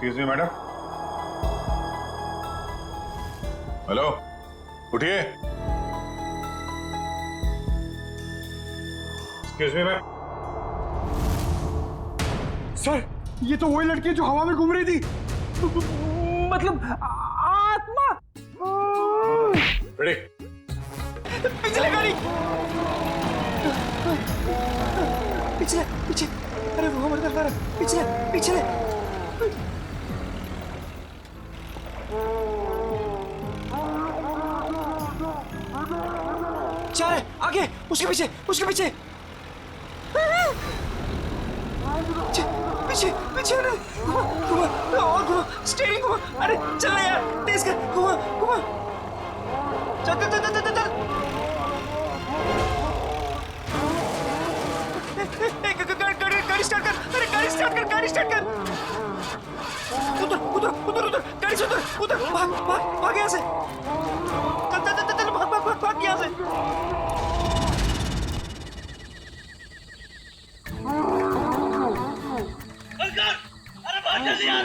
Excuse me madam. Hello, उठिए। Excuse me ma'am. Sir, ये तो वही लड़की है जो हवा में घूम रही थी। मतलब आत्मा। रेडी। पिछले गाड़ी। पिछले पीछे। अरे वो हमारे तरफ आ रहा है। पिछले पिछले। जा रहे आगे, उसके पीछे, उसके पीछे। पीछे पीछे घुमा घुमा और घुमा, स्टीयरिंग घुमा। अरे चल ना यार, तेज कर, घुमा घुमा। चल चल चल चल चल। गाड़ी स्टार्ट कर। अरे गाड़ी स्टार्ट कर, गाड़ी स्टार्ट कर। उधर उधर उधर उधर, गाड़ी से उधर उधर। भाग भाग भाग यहाँ से। चल चल चल चल, भाग भाग भाग भाग यहाँ से। अरे बहुत जल्दी यार।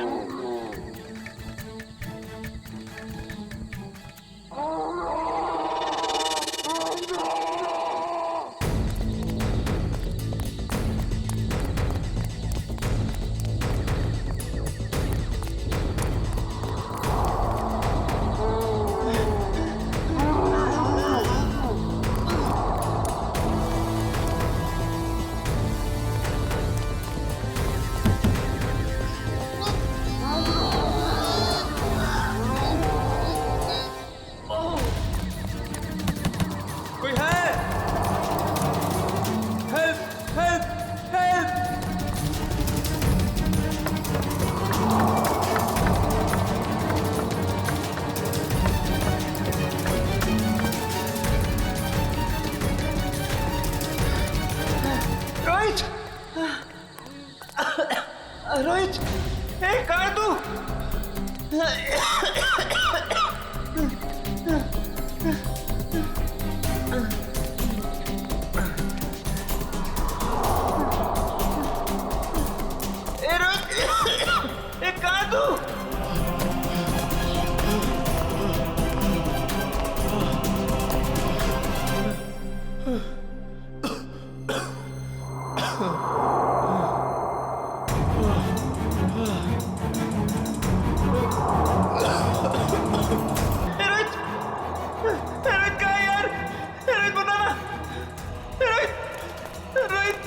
कोई है? Help help help. Rohit, Rohit, कहाँ है तू? रोहित, कहाँ है तू? रोहित, रोहित कहाँ है यार? रोहित बता ना। रोहित, रोहित,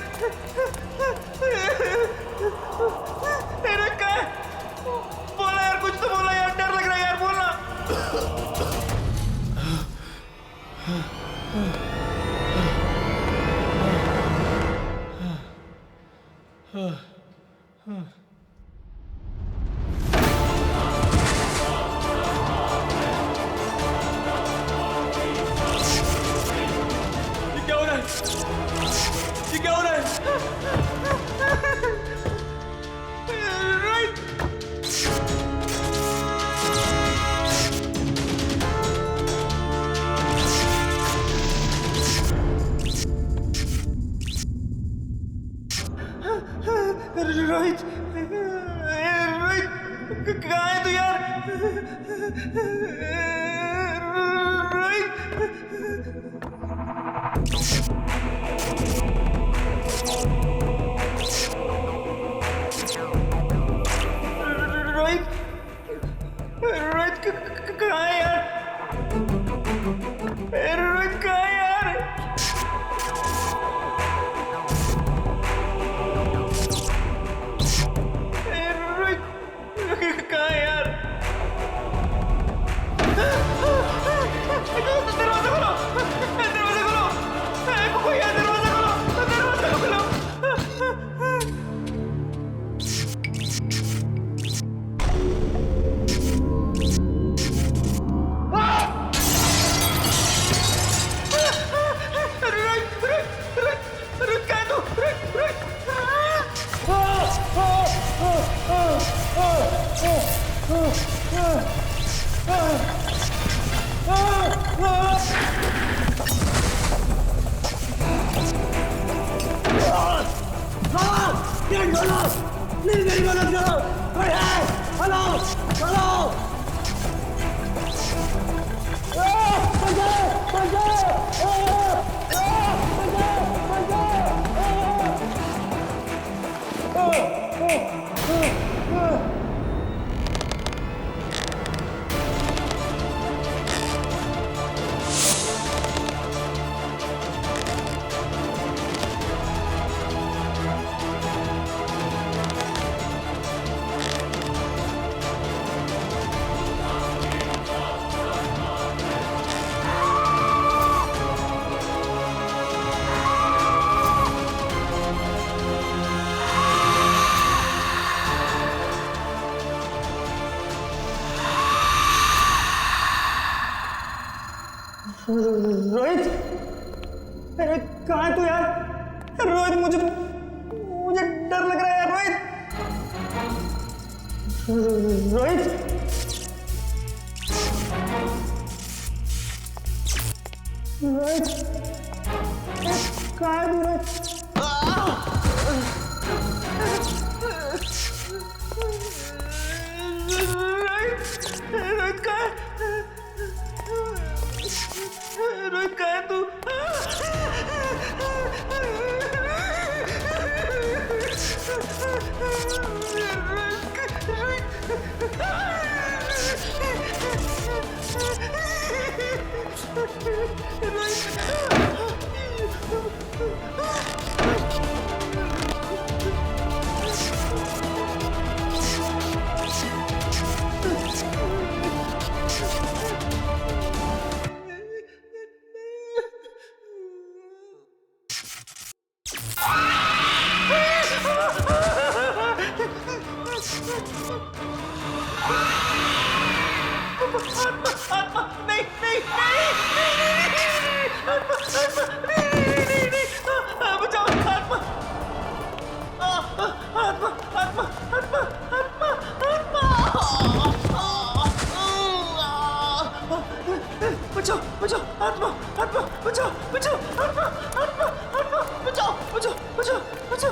रोहित कहाँ है? बोला यार, कुछ तो बोला यार, डर लग रहा है यार, बोलना। ये क्या हो रहा है? ये क्या हो रहा है? रोहित, रोहित, रोहित कहाँ है तू यार? रोहित, रोहित कहाँ है यार? रोहित कहाँ है यार? रोहित कहाँ है यार? दरवाजा खोलो, दरवाजा खोलो, कोई है? दरवाजा खोलो, दरवाजा खोलो। मेरी मेरी मदद करो। कोई है? रोहित, रोहित कहाँ है तू यार? रोहित मुझे मुझे डर लग रहा है यार। रोहित, रोहित, रोहित, कहाँ है तू रोहित? रोहित कहाँ है? रोहित कहाँ है तू? नहीं नहीं नहीं, बचाओ, आत्मा, आत्मा, आत्मा, आत्मा, आत्मा, बचाओ, बचाओ, आत्मा, आत्मा, बचाओ, बचाओ, आत्मा, आत्मा, आत्मा, बचाओ, बचाओ, बचाओ, बचाओ, बचाओ,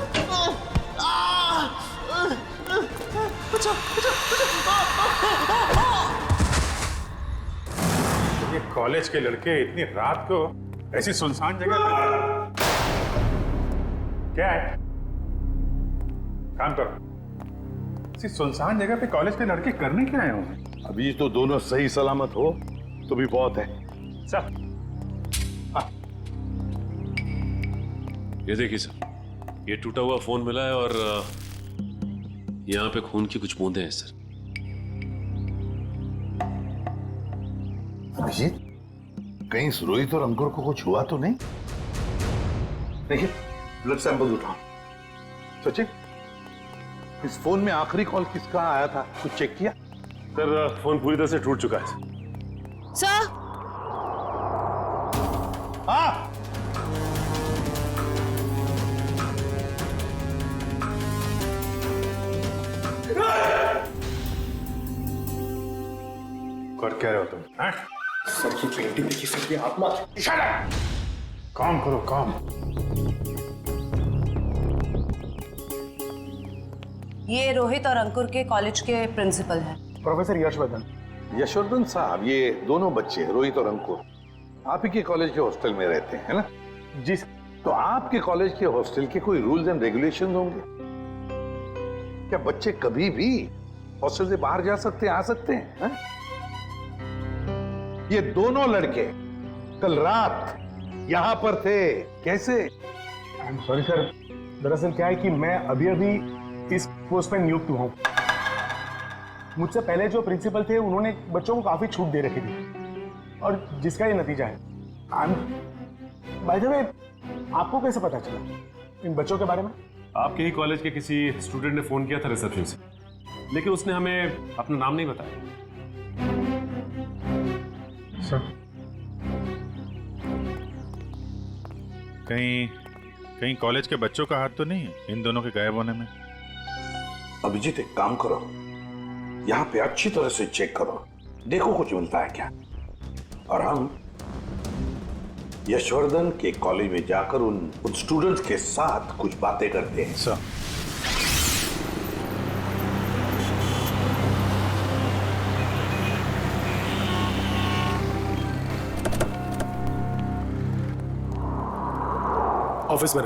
बचाओ। ये कॉलेज के लड़के इतनी रात को ऐसी सुनसान जगह पे क्या है? काम करो। ऐसी सुनसान जगह पे कॉलेज के लड़के करने क्या आए होंगे? अभी तो दोनों सही सलामत हो तो भी बहुत है। सर, ये देखिए सर, ये टूटा हुआ फोन मिला है और यहाँ पे खून की कुछ बूंदें हैं सर। अभिजीत, कहीं रोहित और अंकुर को कुछ हुआ तो नहीं? देखिए, ब्लड सैंपल उठाओ। सचिन, इस फोन में आखिरी कॉल किसका आया था, कुछ चेक किया? सर, फोन पूरी तरह से टूट चुका है सर। हाँ, कर क्या रहे हो तुम? हाँ? सर की पेंटिंग देखी सर की आत्मा। काम करो, काम। ये रोहित और अंकुर के कॉलेज के प्रिंसिपल हैं। प्रोफेसर यशवर्धन। यशवर्धन साहब, ये दोनों बच्चे रोहित और अंकुर आप ही के कॉलेज के हॉस्टल में रहते हैं, है ना? जी सर। तो आपके कॉलेज के हॉस्टल के कोई रूल्स एंड रेगुलेशंस होंगे क्या? बच्चे कभी भी हॉस्टल से बाहर जा सकते हैं, आ सकते हैं, है? ये दोनों लड़के कल रात यहां पर थे, कैसे? सॉरी सर, दरअसल क्या है कि मैं अभी अभी इस पोस्ट पर नियुक्त हुआ हूं। मुझसे पहले जो प्रिंसिपल थे उन्होंने बच्चों को काफी छूट दे रखी थी और जिसका ये नतीजा है। बाय द वे, आपको कैसे पता चला इन बच्चों के बारे में? आपके ही कॉलेज के किसी स्टूडेंट ने फोन किया था रिसेप्शन से, लेकिन उसने हमें अपना नाम नहीं बताया। सर, कहीं कॉलेज के बच्चों का हाथ तो नहीं है इन दोनों के गायब होने में? अभिजीत, एक काम करो, यहाँ पे अच्छी तरह से चेक करो, देखो कुछ मिलता है क्या। और हम यशवर्धन के कॉलेज में जाकर उन स्टूडेंट्स के साथ कुछ बातें करते हैं। सर, ऑफिस में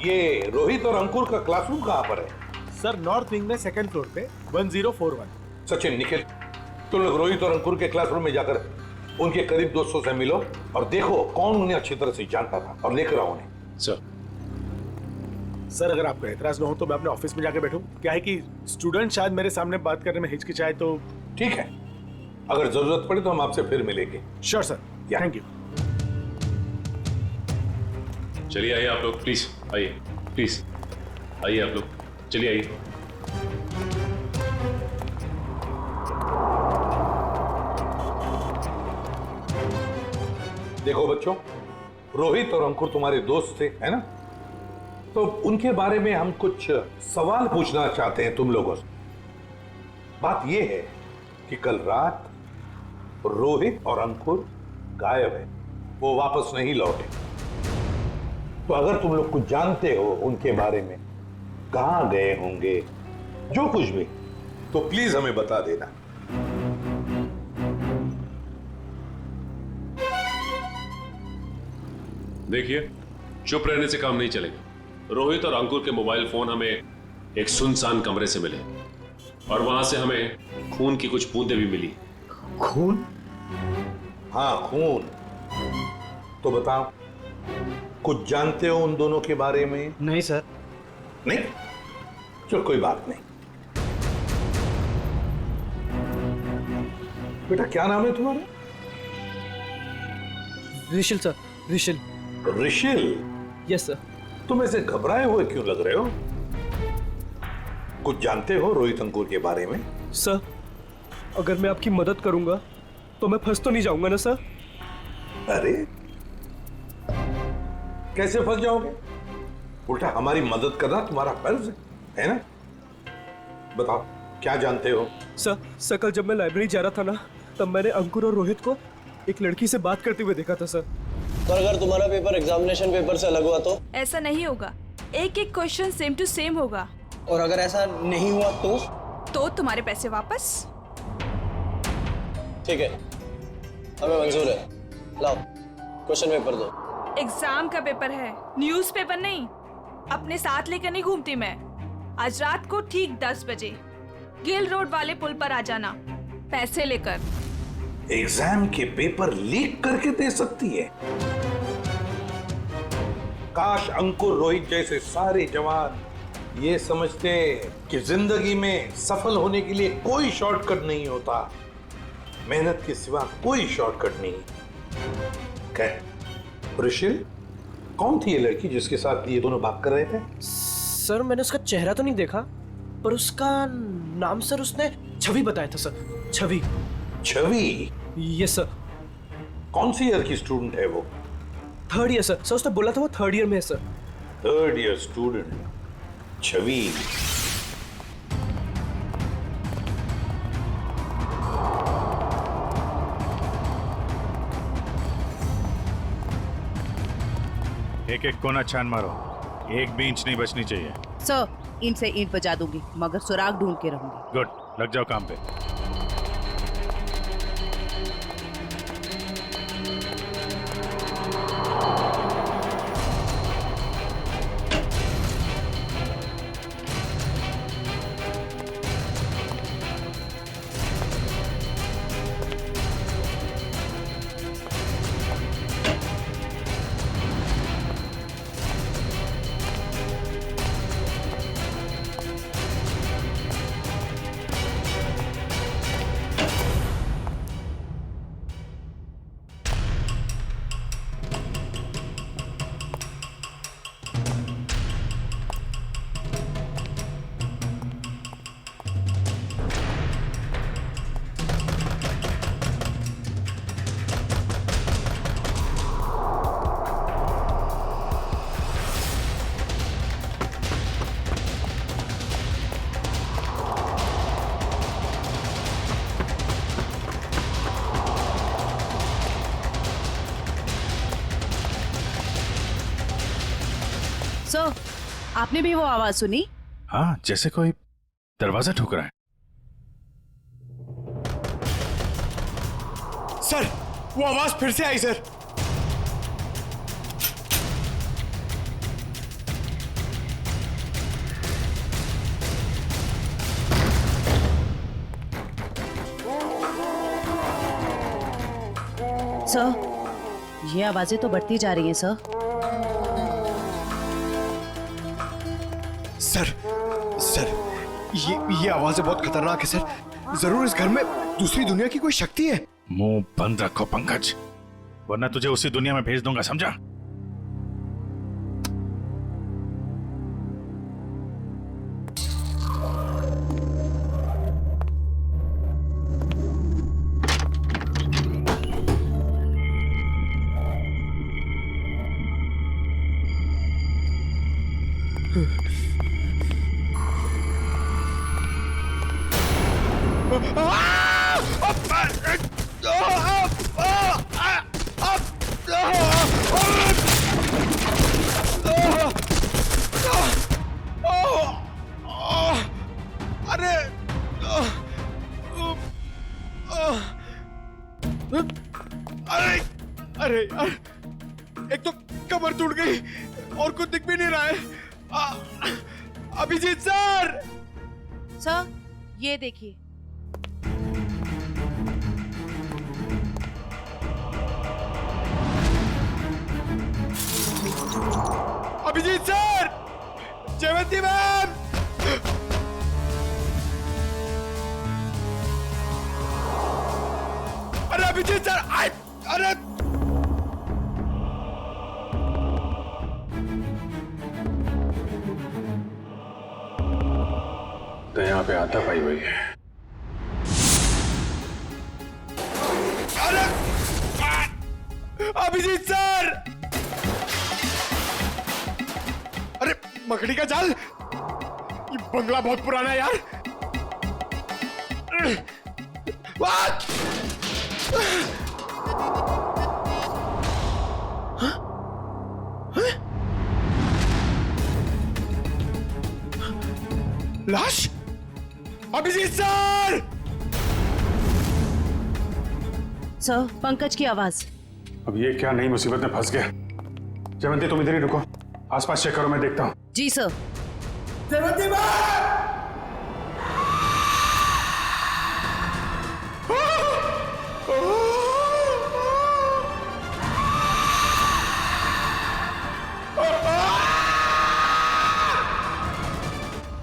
ये रोहित और अंकुर का क्लासरूम कहाँ पर है? सर नॉर्थ विंग में सेकंड फ्लोर पे 1041। सचिन, निखिल, तुम लोग रोहित और अंकुर के क्लासरूम में जाकर उनके करीब दोस्तों से मिलो और देखो कौन उन्हें अच्छी तरह से जानता था और लेकर आओ उन्हें। सर अगर आपको एतराज न हो तो मैं अपने ऑफिस में जाके बैठूं। क्या है कि स्टूडेंट शायद मेरे सामने बात करने में हिचकिचाए तो। ठीक है, अगर जरूरत पड़े तो हम आपसे फिर मिलेंगे। Sure sir, thank you. चलिए आइए आप लोग, प्लीज आइए, प्लीज आइए आप लोग, चलिए आइए। देखो बच्चों, रोहित और अंकुर तुम्हारे दोस्त थे, है ना? तो उनके बारे में हम कुछ सवाल पूछना चाहते हैं तुम लोगों से। बात यह है कि कल रात रोहित और अंकुर गायब है, वो वापस नहीं लौटे। तो अगर तुम लोग कुछ जानते हो उनके बारे में, कहां गए होंगे, जो कुछ भी, तो प्लीज हमें बता देना। देखिए, चुप रहने से काम नहीं चलेगा। रोहित और अंकुर के मोबाइल फोन हमें एक सुनसान कमरे से मिले और वहां से हमें खून की कुछ बूंदें भी मिली। खून? हाँ, खून। तो बताओ, कुछ जानते हो उन दोनों के बारे में? नहीं सर। नहीं? चलो कोई बात नहीं। बेटा क्या नाम है तुम्हारा? Rishil sir, Rishil. Rishil? Yes sir. तुम ऐसे घबराए हुए क्यों लग रहे हो? कुछ जानते हो रोहित अंकुर के बारे में? सर, अगर मैं आपकी मदद करूंगा तो मैं फंस तो नहीं जाऊंगा ना सर? अरे कैसे फंस जाओगे? उल्टा हमारी मदद करना तुम्हारा फर्ज है ना? बताओ क्या जानते हो? सर कल जब मैं लाइब्रेरी जा रहा था ना, तब मैंने अंकुर और रोहित को एक लड़की से बात करते हुए देखा था सर। पर अगर तुम्हारा पेपर एग्जामिनेशन पेपर से अलग हुआ तो? ऐसा नहीं होगा, एक एक क्वेश्चन सेम टू सेम होगा। और अगर ऐसा नहीं हुआ तो तुम्हारे पैसे वापस। ठीक है, हमें मंजूर है। लाओ क्वेश्चन पेपर दो। एग्जाम का पेपर है, न्यूज़ पेपर नहीं। अपने साथ लेकर नहीं घूमती मैं। आज रात को ठीक 10 बजे गिल रोड वाले पुल पर आ जाना, पैसे लेकर। एग्जाम के पेपर लीक करके दे सकती है? काश अंकुर रोहित जैसे सारे जवान ये समझते कि जिंदगी में सफल होने के लिए कोई शॉर्टकट नहीं होता, मेहनत के सिवा कोई शॉर्टकट नहीं। ऋषिल, कौन थी ये लड़की जिसके साथ ये दोनों बात कर रहे थे? सर मैंने उसका चेहरा तो नहीं देखा, पर उसका नाम सर उसने छवि बताया था sir. Chhavi? Chhavi? Yes sir. कौन सी ईयर की स्टूडेंट है वो? 3rd year sir. उसने बोला था वो 3rd ईयर में है सर। 3rd ईयर स्टूडेंट छवि। एक एक कोना छान मारो, एक भी इंच नहीं बचनी चाहिए। सर, ईंट से ईंट बजा दूंगी, मगर सुराग ढूंढ के रहूंगी। गुड, लग जाओ काम पे। सर, आपने भी वो आवाज सुनी? हाँ, जैसे कोई दरवाजा ठोक रहा है। सर वो आवाज फिर से आई सर। सर, ये आवाजें तो बढ़ती जा रही हैं सर। सर, ये आवाजें बहुत खतरनाक है सर। जरूर इस घर में दूसरी दुनिया की कोई शक्ति है। मुंह बंद रखो पंकज, वरना तुझे उसी दुनिया में भेज दूंगा, समझा? अरे यार, एक तो कमर टूट गई और कुछ दिख भी नहीं रहा है। अभिजीत सर! सर, ये देखिए। अभिजीत सर! जयवंती मैम! अरे अभिजीत सर! अरे तो यहाँ पे आता पाई हुई है। अरे अभिजीत सर! अरे मकड़ी का जाल! ये बंगला बहुत पुराना है यार। What? लाश? अभिजीत सर! सर, पंकज की आवाज। अब ये क्या नई मुसीबत में फंस गया? जयवंती तुम इधर ही रुको, आसपास चेक करो, मैं देखता हूँ। जी sir. Jayvanti ma'am!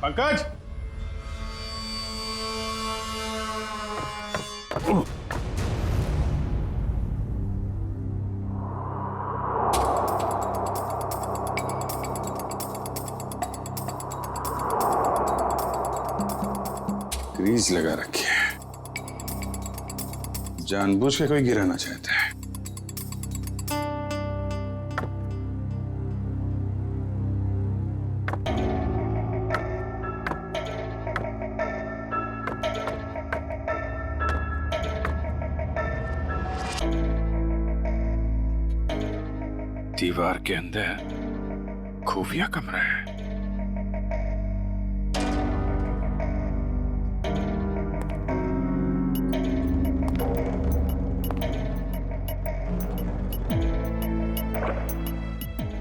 Pankaj! Grease लगा रखी है, जानबूझ के कोई गिराना चाहता है। दीवार के अंदर खुफिया कमरा है।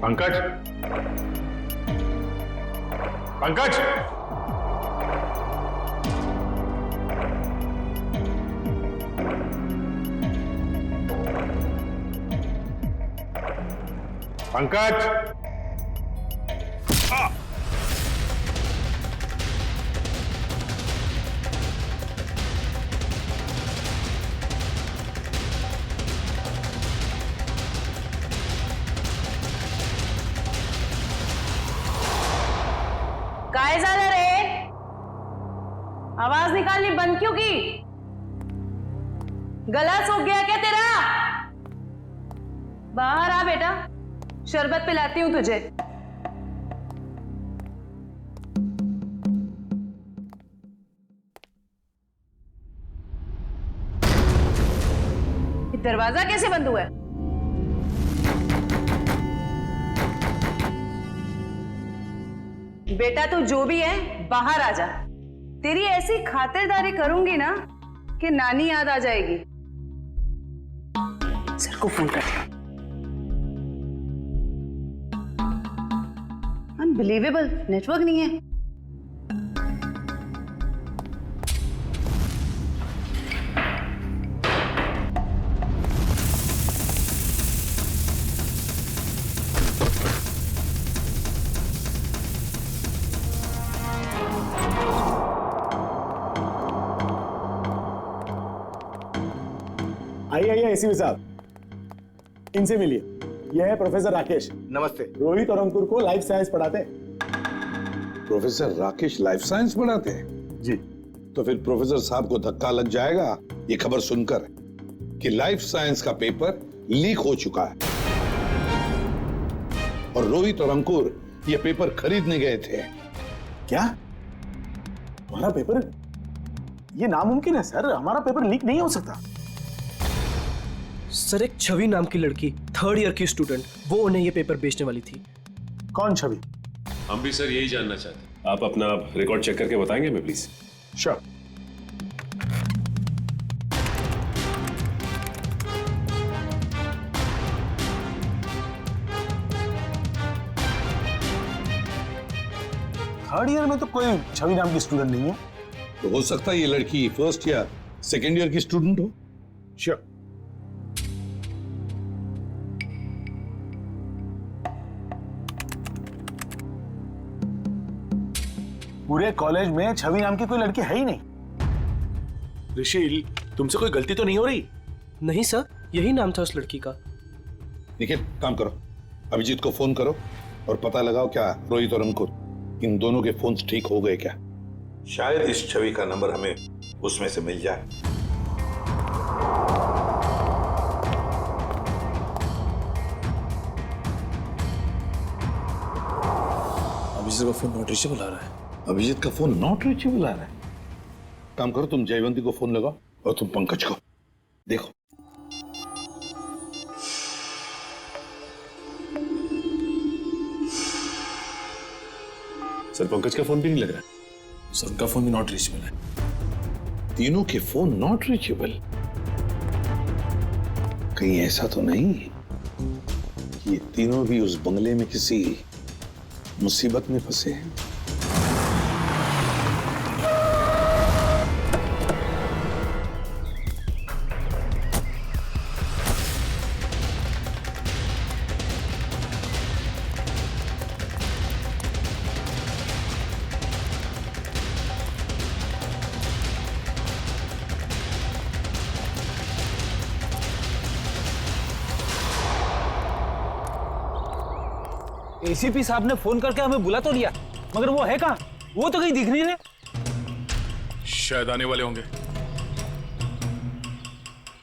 पंकज! पंकज! पंकज! काय झालं रे? आवाज निकालनी बंद क्यों की? गला सूख गया क्या तेरा? बाहर आ बेटा, शरबत पिलाती हूं तुझे। दरवाजा कैसे बंद हुआ है? बेटा तू जो भी है बाहर आ जा। तेरी ऐसी खातिरदारी करूंगी ना कि नानी याद आ जाएगी। सर को फोन कर। अनबिलीवेबल, नेटवर्क नहीं है। आइए आइए एसीपी साहब, इनसे मिलिए। यह है प्रोफेसर राकेश। नमस्ते। रोहित और अंकुर को लाइफ साइंस पढ़ाते हैं। प्रोफेसर राकेश लाइफ साइंस पढ़ाते हैं? जी। तो फिर प्रोफेसर साहब को धक्का लग जाएगा ये खबर सुनकर कि लाइफ साइंस का पेपर लीक हो चुका है और रोहित और अंकुर ये पेपर खरीदने गए थे। क्या हमारा पेपर? ये नामुमकिन है सर, हमारा पेपर लीक नहीं हो सकता। सर, एक छवि नाम की लड़की, 3rd ईयर की स्टूडेंट, वो उन्हें ये पेपर बेचने वाली थी। कौन छवि? हम भी सर यही जानना चाहते हैं। आप अपना रिकॉर्ड चेक करके बताएंगे हमें प्लीज? श्योर। थर्ड ईयर में तो कोई छवि नाम की स्टूडेंट नहीं है। तो हो सकता है ये लड़की 1st या 2nd ईयर की स्टूडेंट हो। श्योर। पूरे कॉलेज में छवि नाम की कोई लड़की है ही नहीं। ऋषि, तुमसे कोई गलती तो नहीं हो रही? नहीं सर, यही नाम था उस लड़की का। निखिल, काम करो, अभिजीत को फोन करो और पता लगाओ क्या रोहित और अंकुर इन दोनों के फोन्स ठीक हो गए क्या। शायद इस छवि का नंबर हमें उसमें से मिल जाए। अभिजीत का फोन नॉट रीचेबल आ रहा है। अभिजीत का फोन नॉट रीचेबल आ रहा है। काम करो, तुम जयवंती को फोन लगाओ और तुम पंकज को देखो। सर पंकज का फोन भी नहीं लग रहा। सर, उनका फोन भी नॉट रीचेबल है। तीनों के फोन नॉट रीचेबल। कहीं ऐसा तो नहीं कि ये तीनों भी उस बंगले में किसी मुसीबत में फंसे हैं? एसीपी साहब ने फोन करके हमें बुला तो लिया, मगर वो है कहाँ? वो तो कहीं दिख नहीं रहे। शायद आने वाले होंगे।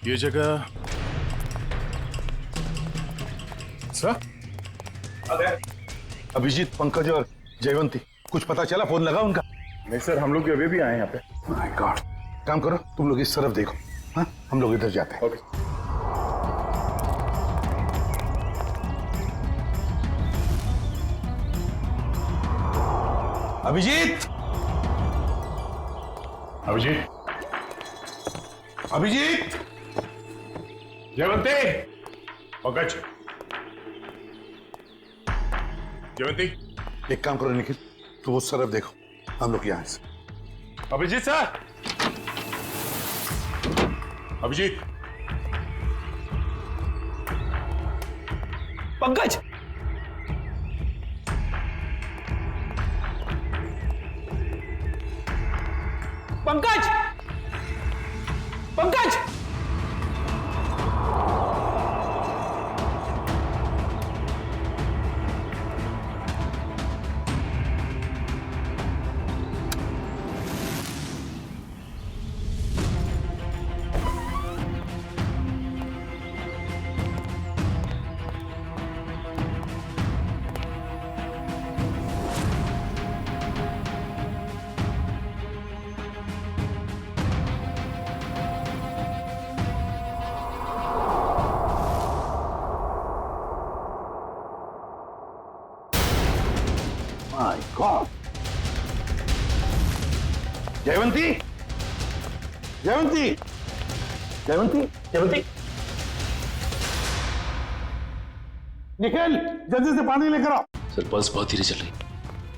ये जगह सर? अभिजीत, पंकज और जयवंती, कुछ पता चला? फोन लगा उनका? नहीं सर, हम लोग अभी भी आए यहाँ पे। My God. काम करो, तुम लोग इस तरफ देखो, हाँ? हम लोग इधर जाते हैं। ओके। अभिजीत, अभिजीत, अभिजीत, जयवंती, पंकज, जयवंती। एक काम करो निखिल, तुम उस तरफ देखो, हम लोग यहाँ से। Abhijeet sir, Abhijeet, Pankaj, Pankaj, Pankaj, my god. Jayvanti, Jayvanti, Jayvanti, Jayvanti, Nikhil, जल्दी से पानी लेकर आओ। सर पल्स बहुत धीरे चल रही।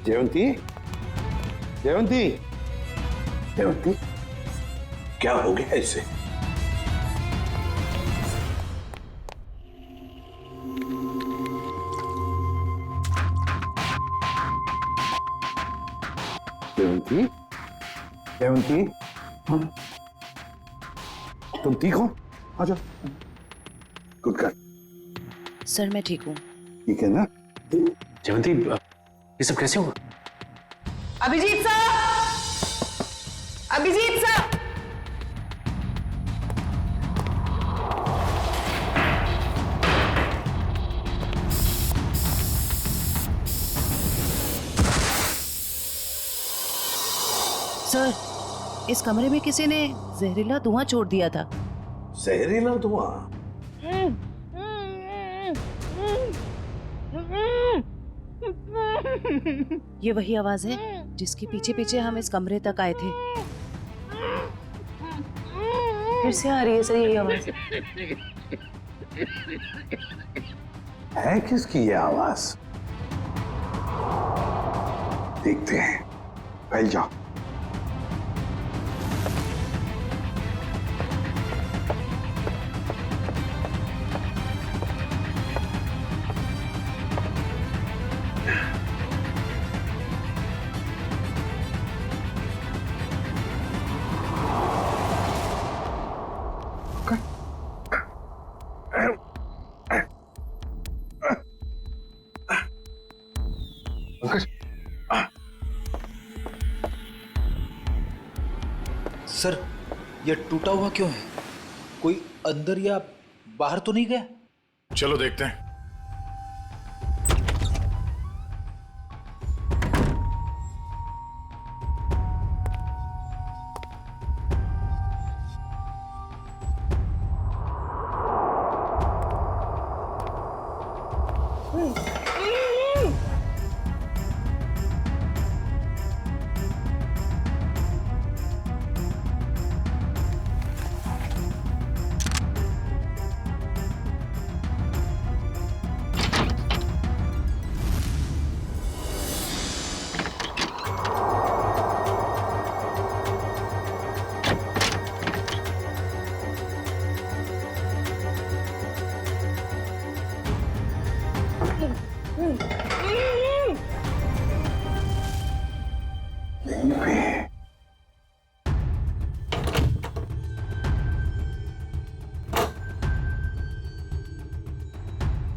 जयवंती, जयवंती, जयवंती, क्या हो गया इसे? देवंती, देवंती, तुम ठीक हो? आ जाओ। गुड गर्ल, सर मैं ठीक हूँ। ठीक है ना? जयवंती, ये सब कैसे हुआ? अभिजीत साहब, अभिजीत साहब, सर इस कमरे में किसी ने जहरीला धुआं छोड़ दिया था। जहरीला धुआं? ये वही आवाज है जिसके पीछे पीछे हम इस कमरे तक आए थे। फिर से आ रही है सर यही आवाज। है किसकी ये आवाज? देखते हैं, फैल जाओ। सर ये टूटा हुआ क्यों है? कोई अंदर या बाहर तो नहीं गया? चलो देखते हैं।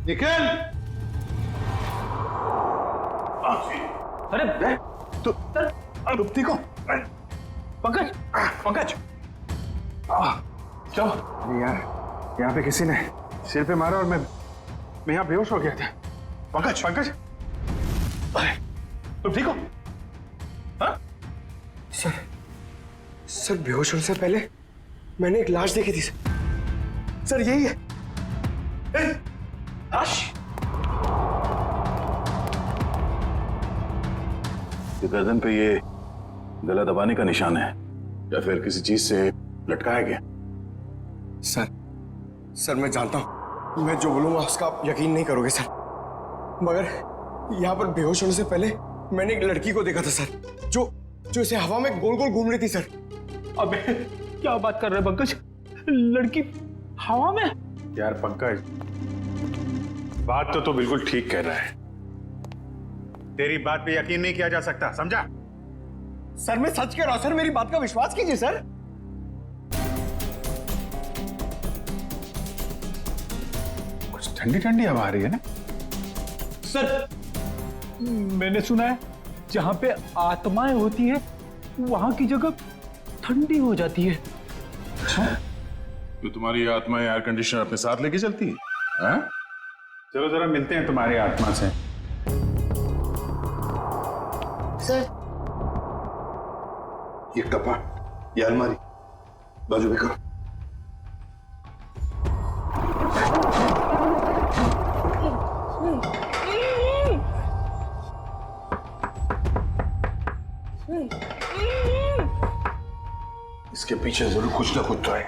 निखिल! अरे तू ठीक हो? पंकज, पंकज, चलो। यार यहाँ पे किसी ने सिर पे मारा और मैं यहाँ बेहोश हो गया था। पंकज, पंकज, अरे तुम ठीक हो? हाँ? सर बेहोश होने से पहले मैंने एक लाश देखी थी सर, यही है। लाश? ये गर्दन पे ये गला दबाने का निशान है या फिर किसी चीज से लटकाया गया? सर मैं जानता हूँ मैं जो बोलूंगा उसका आप यकीन नहीं करोगे सर, मगर यहाँ पर बेहोश होने से पहले मैंने एक लड़की को देखा था सर, जो इसे हवा में गोल गोल घूम रही थी सर। अबे क्या बात कर रहे पंकज? लड़की हवा में? यार पंकज, बात तो तू बिल्कुल ठीक कह रहा है। तेरी बात पे यकीन नहीं किया जा सकता, समझा? सर मैं सच कह रहा हूं सर, मेरी बात का विश्वास कीजिए सर। कुछ ठंडी ठंडी हवा आ रही है ना? सर मैंने सुना है जहां पे आत्माएं होती है वहां की जगह ठंडी हो जाती है। तो तुम्हारी आत्मा एयर कंडीशनर अपने साथ लेके चलती है? हाँ? चलो जरा मिलते हैं तुम्हारी आत्मा से। सर ये कपा, ये अलमारी बाजू में करो। इसके पीछे जरूर कुछ ना कुछ तो है।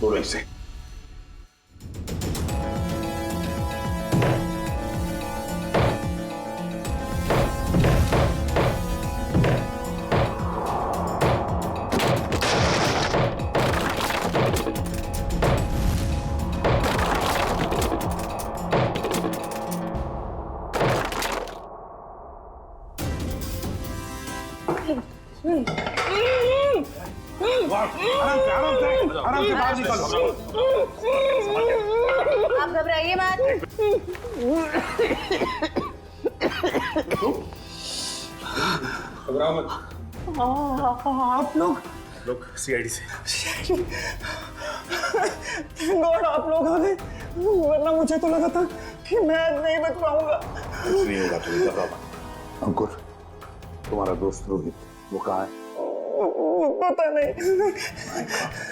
तोड़ो इसे। आराम से बाहर निकलो। आप घबराइए मत। घबराओ मत। आप लोग सीआईडी से। गॉड आप लोग आ गए, वरना मुझे तो लगा था कि मैं आज नहीं बच पाऊंगा। नहीं होगा, तुम घबराओ मत। अंकुर, तुम्हारा दोस्त रोहित वो कहाँ है? पता नहीं।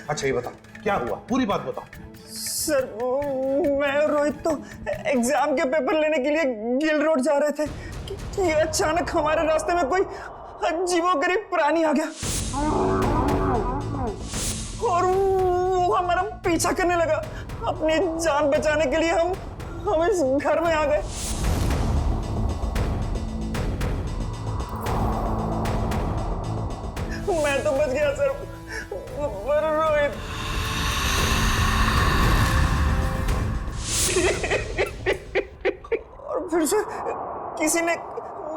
अच्छा ये बता, क्या हुआ? पूरी बात बता। सर मैं और रोहित तो एग्जाम के पेपर लेने के लिए गिल रोड जा रहे थे कि अचानक हमारे रास्ते में कोई अजीबोगरीब प्राणी आ गया और वो हमारा पीछा करने लगा। अपनी जान बचाने के लिए हम इस घर में आ गए। मैं तो बच गया सर, पर रोहित और फिर से किसी ने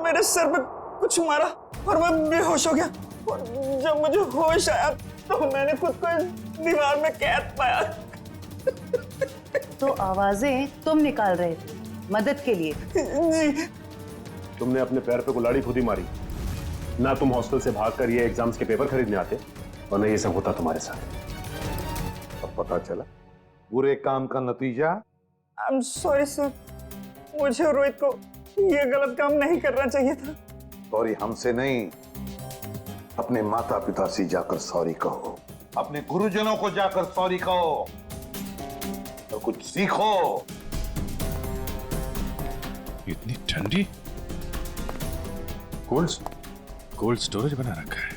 मेरे सर पे कुछ मारा और मैं बेहोश हो गया। और जब मुझे होश आया तो मैंने खुद को इस दीवार में कैद पाया। तो आवाजें तुम निकाल रहे थे मदद के लिए? जी। तुमने अपने पैर पे कुल्हाड़ी खुद ही मारी ना। तुम हॉस्टल से भागकर ये एग्जाम्स के पेपर खरीदने आते और न ये सब होता तुम्हारे साथ। अब पता चला बुरे काम का नतीजा। आई एम सॉरी सर, मुझे और रोहित को ये गलत काम नहीं करना चाहिए था। सॉरी हमसे नहीं, अपने माता पिता से जाकर सॉरी कहो, अपने गुरुजनों को जाकर सॉरी कहो और कुछ सीखो। इतनी ठंडी कोल्ड स्टोरेज बना रखा है।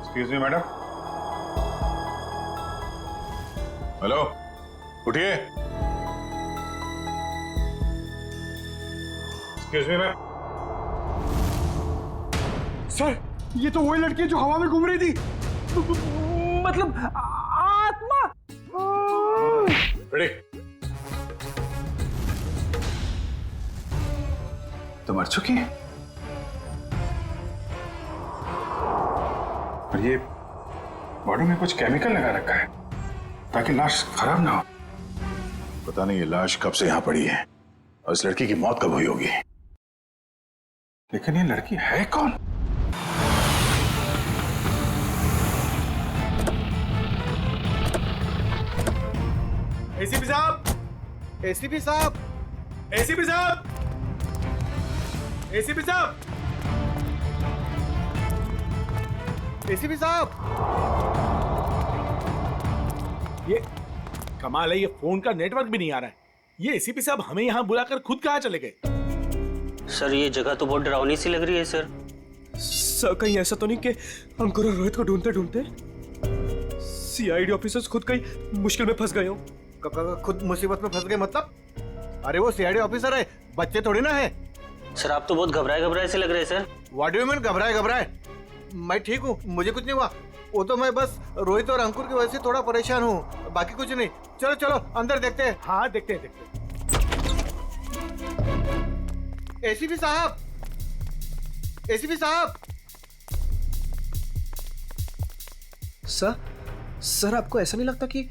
Excuse me madam. हेलो, उठिए। Excuse me ma'am. सर ये तो वही लड़की है जो हवा में घूम रही थी। मतलब आत्मा। रेडी? तो मर चुकी है और ये बॉडी में कुछ केमिकल लगा रखा है ताकि लाश खराब ना हो। पता नहीं ये लाश कब से यहां पड़ी है और इस लड़की की मौत कब हुई होगी। लेकिन ये लड़की है कौन? एसीपी साहब, एसीपी साहब, एसीपी साहब, एसीपी साहब, एसीपी साहब। ये कमाल है, ये फोन का नेटवर्क भी नहीं आ रहा है। ये एसीपी साहब हमें यहाँ बुलाकर खुद कहाँ चले गए? सर ये जगह तो बहुत डरावनी सी लग रही है सर। सर कहीं ऐसा तो नहीं कि अंकुर और रोहित को ढूंढते ढूंढते सीआईडी ऑफिसर्स खुद कहीं मुश्किल में फंस गए हो? खुद मुसीबत में फंस गए मतलब? अरे वो सीआईडी ऑफिसर है, बच्चे थोड़ी ना है। सर आप तो बहुत घबराए घबराए से लग रहे हैं sir. What do you mean घबराए घबराए? मैं ठीक हूँ, मुझे कुछ नहीं हुआ। वो तो मैं बस रोहित और अंकुर की वजह से थोड़ा परेशान हूँ, बाकी कुछ नहीं। चलो चलो अंदर देखते हैं। हाँ देखते हैं, देखते हैं। एसीपी साहब, एसीपी साहब। सर आपको ऐसा नहीं लगता कि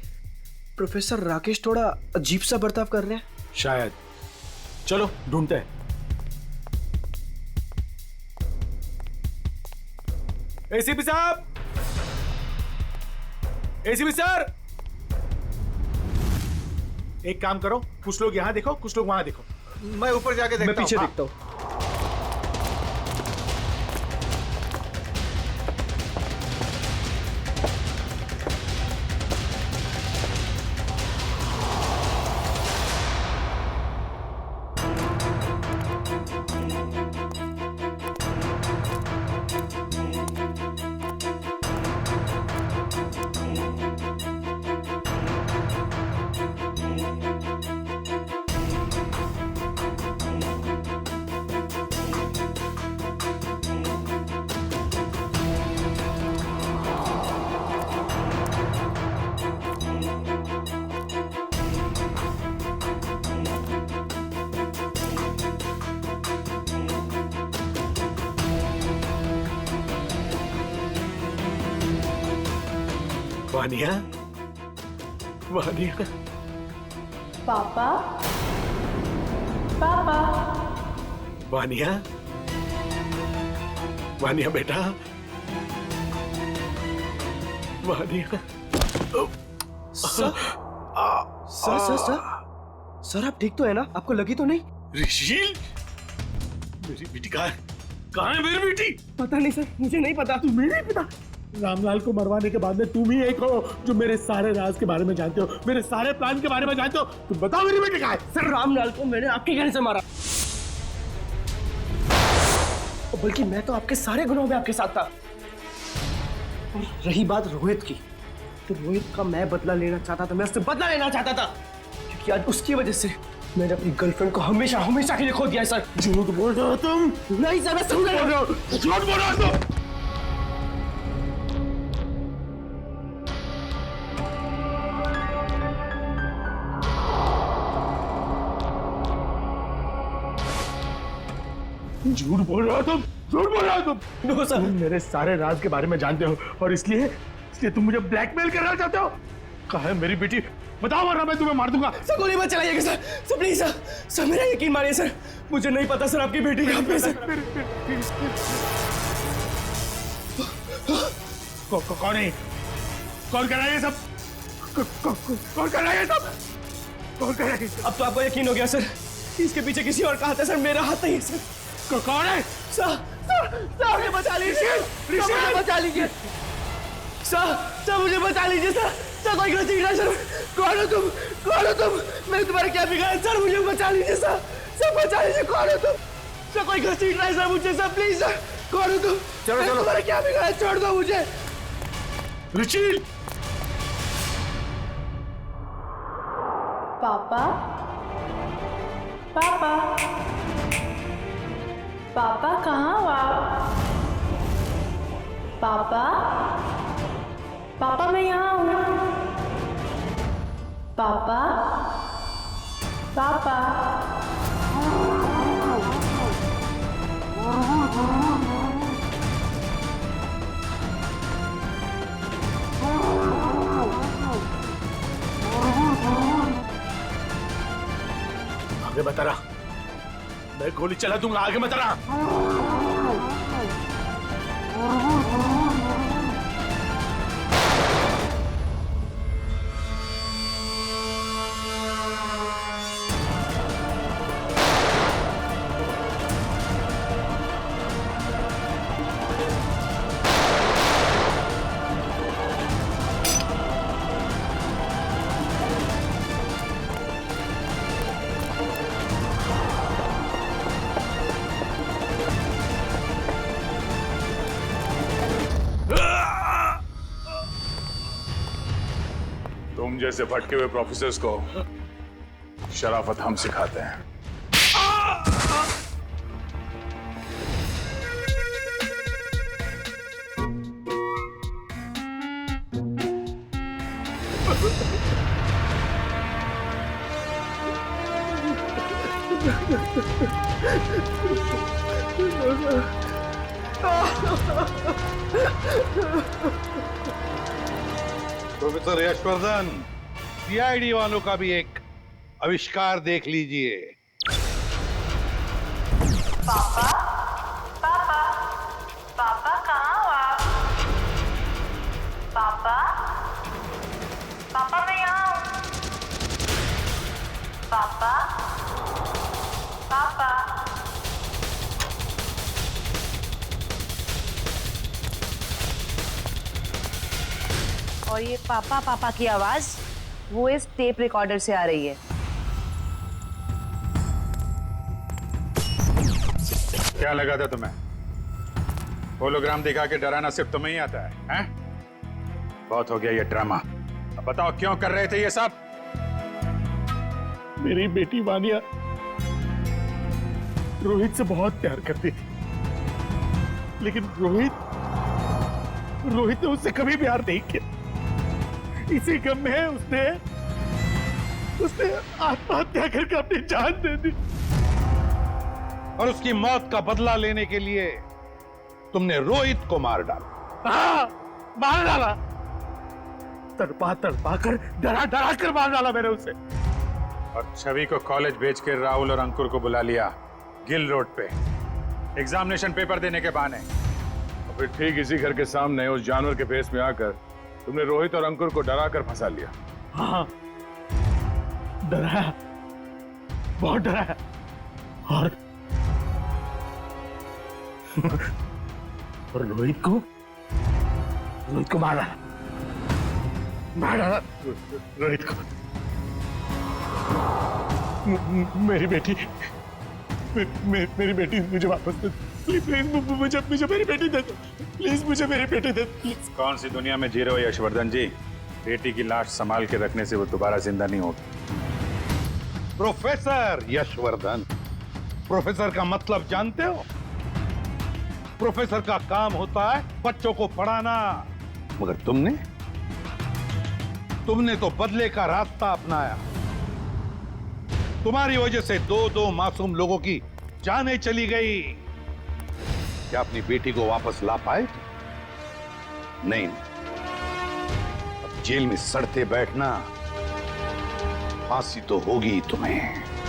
प्रोफेसर राकेश थोड़ा अजीब सा बर्ताव कर रहे हैं? शायद। चलो ढूंढते हैं। एसीपी साहब, एसीपी सर, एक काम करो, कुछ लोग यहां देखो, कुछ लोग वहां देखो। मैं ऊपर जाके देखता हूँ। मैं पीछे हाँ। देखता हूँ। वानिया, वानिया। पापा, पापा, वानिया, वानिया बेटा, Vaniya. Sir sir sir sir sir आप ठीक तो है ना? आपको लगी तो नहीं? ऋषिल, मेरी बेटी कहाँ है? कहाँ है मेरी बेटी? पता नहीं सर, मुझे नहीं पता। तुम्हें नहीं पता? रामलाल को मरवाने के बाद में तुम ही एक हो जो मेरे सारे राज के बारे में जानते हो, मेरे सारे प्लान के बारे में जानते हो। तुम बताओ मेरी बेटी कहाँ है? सर रामलाल को मैंने आपके कहने से मारा, बल्कि मैं तो आपके सारे गुनाहों में आपके साथ था। और रही बात रोहित की, तो रोहित का मैं बदला लेना चाहता था, मैं उससे बदला लेना चाहता था, क्योंकि आज उसकी वजह से मैंने अपनी गर्लफ्रेंड को हमेशा हमेशा के लिए खो दिया है सर। झूठ बोल रहे हो तुम? नहीं सर, मैं समझ रहा हूँ। झूठ बोल रहे हो तुम? झूठ बोल रहे हो तुम? झूठ बोल रहे हो तुम? No sir. तुम मेरे सारे राज के बारे में जानते हो और इसलिए तुम मुझे ब्लैकमेल करना चाहते हो? कहाँ है मेरी बेटी? बताओ वरना मैं तुम्हें मार दूंगा। सर गोली मत चलाइएगा sir, sir please sir, sir मेरा यकीन मानिए सर, मुझे नहीं पता सर आपकी बेटी कहाँ पे है सर। कौन है? कौन कर रहा है ये सब? कौन कर रहा है ये सब? कौन कर रहा है? अब तो आपको यकीन हो गया सर, इसके पीछे किसी और का हाथ है सर, मेरा हाथ नहीं है सर। कौन है? सर मुझे बचा लीजिए, मुझे बचा लीजिए सर, मुझे बचा लीजिए सर, कोई गलती नहीं सर। कौन हो तुम? कौन हो तुम? मैंने तुम्हारे क्या बिगाड़ा सर? मुझे बचा लीजिए सर, बचा लीजिए। कौन हो तुम? सर कोई गलती नहीं सर मुझे सर, प्लीज सर। कौन हो तुम? चलो चलो, तुम्हारे क्या बिगाड़ा? छोड़ दो मुझे। रुचिल! पापा, पापा, पापा कहाँ हो आप? पापा, पापा मैं यहाँ हूँ। पापा, पापा, आगे बता रहा, मैं गोली चला दूंगा। आगे बता रहा। तुम जैसे भटके हुए प्रोफेसर्स को शराफत हम सिखाते हैं। प्रोफेसर यशवर्धन, सीआईडी वालों का भी एक आविष्कार देख लीजिए। पापा, पापा, पापा कहाँ हो आप? पापा, पापा मैं यहाँ हूँ। पापा, पापा, और ये पापा पापा की आवाज वो इस टेप रिकॉर्डर से आ रही है। क्या लगा था तुम्हें? होलोग्राम दिखा के डराना सिर्फ तुम्हें ही आता है, हैं? बहुत हो गया ये ड्रामा। अब बताओ क्यों कर रहे थे ये सब? मेरी बेटी वानिया रोहित से बहुत प्यार करती थी, लेकिन रोहित ने उससे कभी प्यार नहीं किया। इसी गम में उसने आत्महत्या करके अपनी जान दे दी। और उसकी मौत का बदला लेने के लिए तुमने रोहित को मार डाला। हाँ, मार डाला। तड़पा तड़पा कर डरा डरा कर मार डाला मैंने उसे। और छवि को कॉलेज भेज के राहुल और अंकुर को बुला लिया गिल रोड पे एग्जामिनेशन पेपर देने के बहाने। और फिर ठीक इसी घर के सामने उस जानवर के फेस में आकर तुमने रोहित और अंकुर को डरा कर फंसा लिया। हाँ, डराया, बहुत डराया। और रोहित को मार डाला रोहित को। मेरी बेटी मेरी बेटी मुझे वापस दे, प्लीज मुझे मेरी बेटी दे दो, प्लीज मुझे मेरी बेटी दे दो। कौन सी दुनिया में जी रहे हो यशवर्धन जी? बेटी की लाश संभाल के रखने से वो दोबारा जिंदा नहीं होगी। प्रोफेसर यशवर्धन, प्रोफेसर का मतलब जानते हो? प्रोफेसर का काम होता है बच्चों को पढ़ाना, मगर तुमने तो बदले का रास्ता अपनाया। तुम्हारी वजह से दो मासूम लोगों की जानें चली गई। क्या अपनी बेटी को वापस ला पाए? नहीं, अब जेल में सड़ते बैठना, फांसी तो होगी तुम्हें।